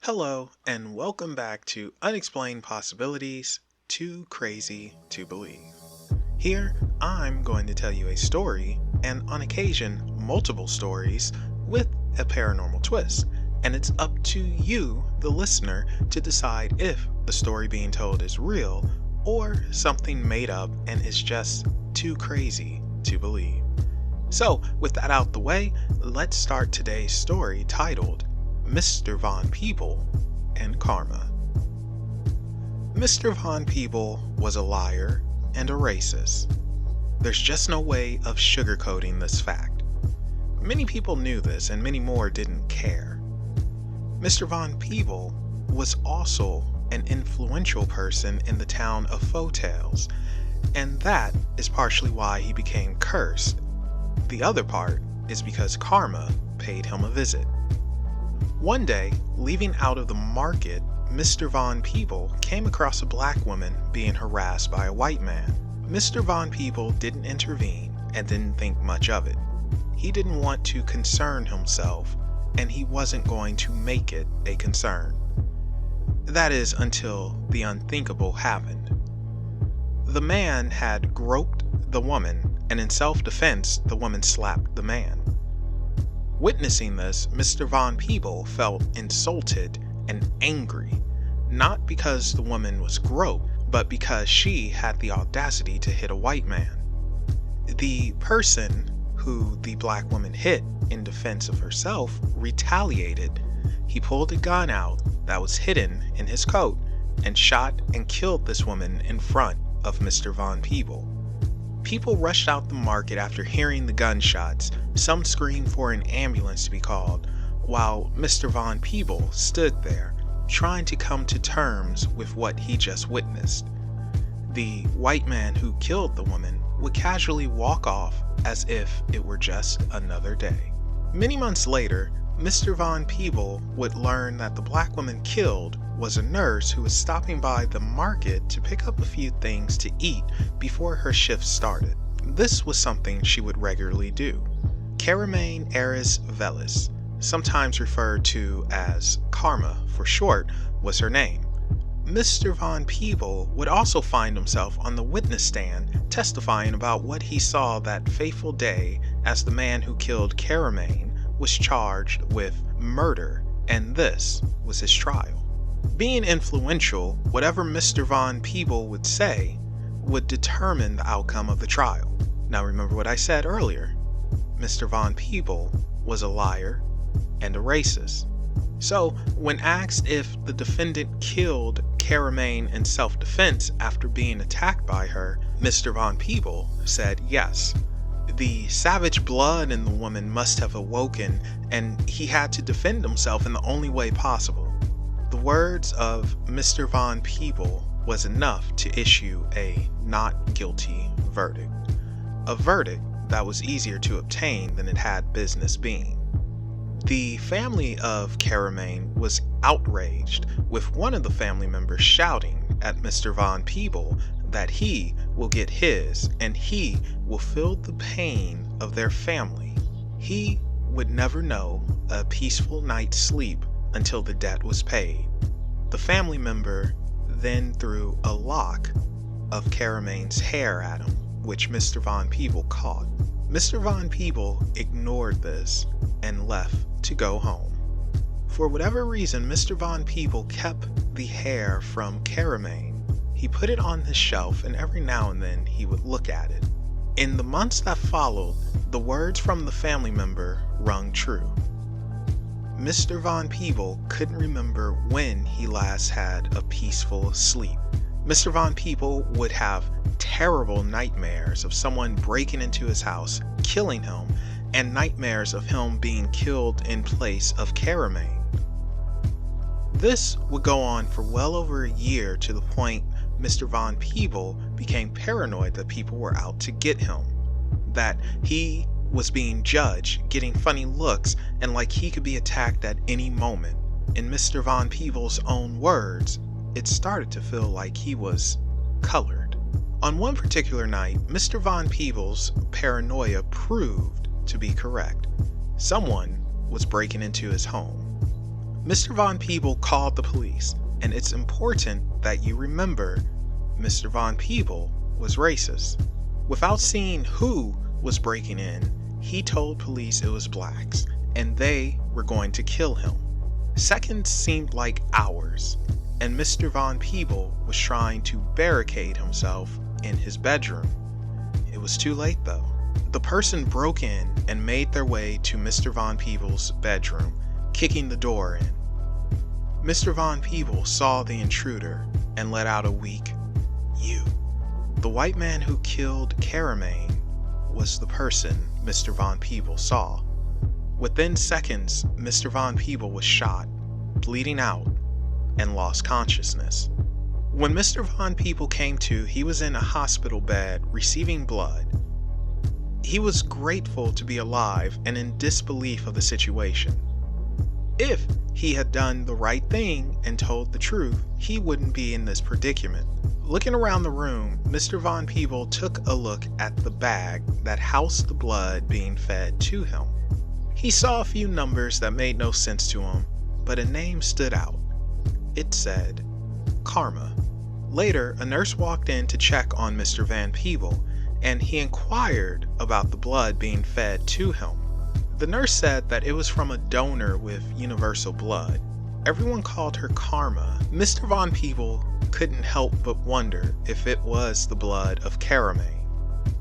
Hello, and welcome back to Unexplained Possibilities, Too Crazy to Believe. Here, I'm going to tell you a story, and on occasion, multiple stories, with a paranormal twist. And it's up to you, the listener, to decide if the story being told is real or something made up and is just too crazy to believe. So, with that out the way, let's start today's story titled Mr. VonPeeble and Karma. Mr. VonPeeble was a liar and a racist. There's just no way of sugarcoating this fact. Many people knew this and many more didn't care. Mr. VonPeeble was also an influential person in the town of Fotales, and that is partially why he became cursed. The other part is because Karma paid him a visit. One day, leaving out of the market, Mr. VonPeeble came across a black woman being harassed by a white man. Mr. VonPeeble didn't intervene and didn't think much of it. He didn't want to concern himself, and he wasn't going to make it a concern. That is, until the unthinkable happened. The man had groped the woman, and in self-defense, the woman slapped the man. Witnessing this, Mr. VonPeeble felt insulted and angry, not because the woman was groped, but because she had the audacity to hit a white man. The person who the black woman hit in defense of herself retaliated. He pulled a gun out that was hidden in his coat and shot and killed this woman in front of Mr. VonPeeble. People rushed out the market after hearing the gunshots. Some screamed for an ambulance to be called, while Mr. VonPeeble stood there, trying to come to terms with what he just witnessed. The white man who killed the woman would casually walk off as if it were just another day. Many months later, Mr. VonPeeble would learn that the black woman killed was a nurse who was stopping by the market to pick up a few things to eat before her shift started. This was something she would regularly do. Caramaine Eris Velis, sometimes referred to as Karma for short, was her name. Mr. VonPeeble would also find himself on the witness stand testifying about what he saw that fateful day as the man who killed Caramaine was charged with murder, and this was his trial. Being influential, whatever Mr. VonPeeble would say would determine the outcome of the trial. Now remember what I said earlier. Mr. VonPeeble was a liar and a racist. So when asked if the defendant killed Caramaine in self-defense after being attacked by her, Mr. VonPeeble said yes. The savage blood in the woman must have awoken, and he had to defend himself in the only way possible. The words of Mr. VonPeeble was enough to issue a not guilty verdict. A verdict that was easier to obtain than it had business being. The family of Caramaine was outraged, with one of the family members shouting at Mr. VonPeeble that he will get his and he will feel the pain of their family. He would never know a peaceful night's sleep until the debt was paid. The family member then threw a lock of Caramaine's hair at him, which Mr. VonPeeble caught. Mr. VonPeeble ignored this and left to go home. For whatever reason, Mr. VonPeeble kept the hair from Caramaine. He put it on his shelf, and every now and then he would look at it. In the months that followed, the words from the family member rung true. Mr. VonPeeble couldn't remember when he last had a peaceful sleep. Mr. VonPeeble would have terrible nightmares of someone breaking into his house, killing him, and nightmares of him being killed in place of Caramaine. This would go on for well over a year, to the point Mr. VonPeeble became paranoid that people were out to get him, that he was being judged, getting funny looks, and like he could be attacked at any moment. In Mr. VonPeeble's own words, it started to feel like he was colored. On one particular night, Mr. VonPeeble's paranoia proved to be correct. Someone was breaking into his home. Mr. VonPeeble called the police, and it's important that you remember Mr. VonPeeble was racist. Without seeing who was breaking in, he told police it was blacks, and they were going to kill him. Seconds seemed like hours, and Mr. VonPeeble was trying to barricade himself in his bedroom. It was too late though. The person broke in and made their way to Mr. VonPeeble's bedroom, kicking the door in. Mr. VonPeeble saw the intruder and let out a weak, "You." The white man who killed Caramaine was the person Mr. VonPeeble saw. Within seconds, Mr. VonPeeble was shot, bleeding out, and lost consciousness. When Mr. VonPeeble came to, he was in a hospital bed receiving blood. He was grateful to be alive and in disbelief of the situation. If he had done the right thing and told the truth, he wouldn't be in this predicament. Looking around the room, Mr. VonPeeble took a look at the bag that housed the blood being fed to him. He saw a few numbers that made no sense to him, but a name stood out. It said, Karma. Later, a nurse walked in to check on Mr. VonPeeble, and he inquired about the blood being fed to him. The nurse said that it was from a donor with universal blood. Everyone called her Karma. Mr. VonPeeble couldn't help but wonder if it was the blood of Caramaine.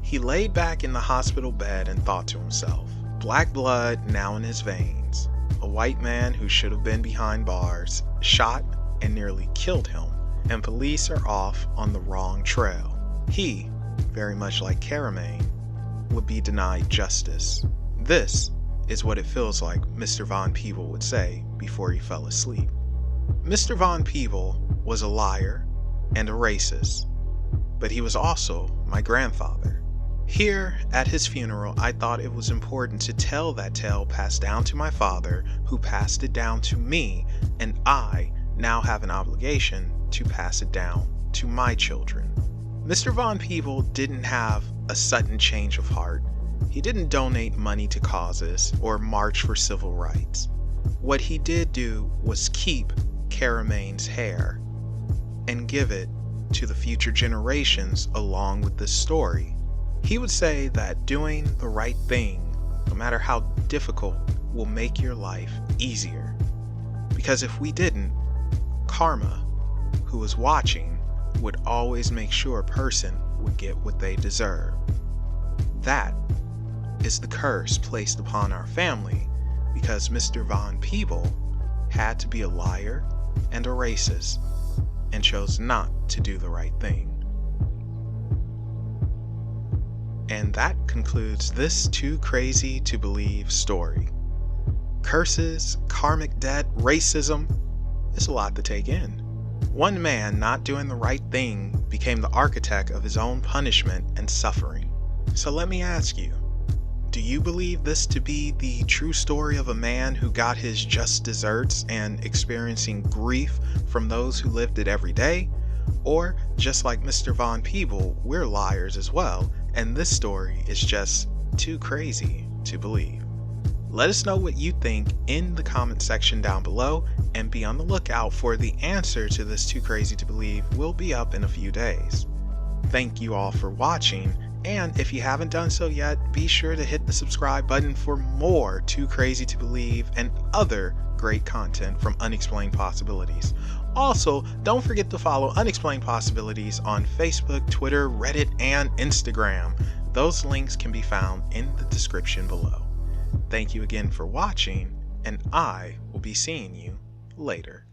He laid back in the hospital bed and thought to himself, black blood now in his veins. A white man who should have been behind bars, shot and nearly killed him, and police are off on the wrong trail. He, very much like Caramaine, would be denied justice. This is what it feels like Mr. VonPeeble would say before he fell asleep. Mr. VonPeeble was a liar and a racist, but he was also my grandfather. Here at his funeral, I thought it was important to tell that tale passed down to my father, who passed it down to me, and I now have an obligation to pass it down to my children. Mr. VonPeeble didn't have a sudden change of heart. He didn't donate money to causes or march for civil rights. What he did do was keep Caramaine's hair and give it to the future generations along with this story. He would say that doing the right thing, no matter how difficult, will make your life easier. Because if we didn't, karma, who was watching, would always make sure a person would get what they deserve. That is the curse placed upon our family because Mr. VonPeeble had to be a liar and a racist and chose not to do the right thing. And that concludes this Too Crazy to Believe story. Curses, karmic debt, racism, it's a lot to take in. One man not doing the right thing became the architect of his own punishment and suffering. So let me ask you, do you believe this to be the true story of a man who got his just desserts and experiencing grief from those who lived it every day? Or, just like Mr. VonPeeble, we're liars as well, and this story is just too crazy to believe? Let us know what you think in the comment section down below, and be on the lookout for the answer to this Too Crazy to Believe will be up in a few days. Thank you all for watching, and if you haven't done so yet, be sure to hit the subscribe button for more Too Crazy to Believe and other great content from Unexplained Possibilities. Also, don't forget to follow Unexplained Possibilities on Facebook, Twitter, Reddit, and Instagram. Those links can be found in the description below. Thank you again for watching, and I will be seeing you later.